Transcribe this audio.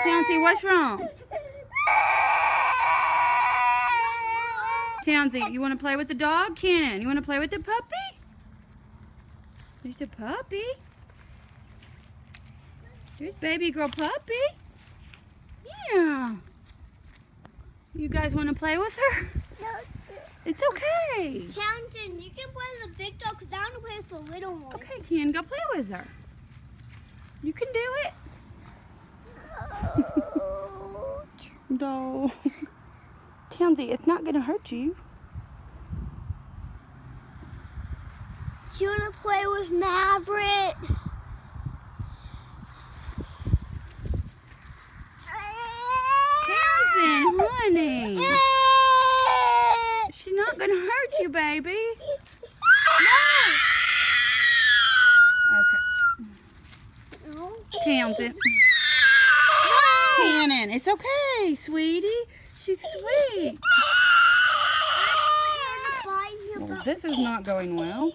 Townsy, what's wrong? Townsy, you want to play with the dog? Ken, you want to play with the puppy? There's the puppy. There's baby girl puppy. Yeah. You guys want to play with her? No. It's okay. Townsend, you can play with the big dog because I want to play with the little one. Okay, Ken, go play with her. You can do it. No. Townsy, it's not going to hurt you. Do you want to play with Maverick? Townsend, honey. She's not going to hurt you, baby. No. Okay. Townsend. Cannon, it's okay, sweetie. She's sweet. Well, this is not going well.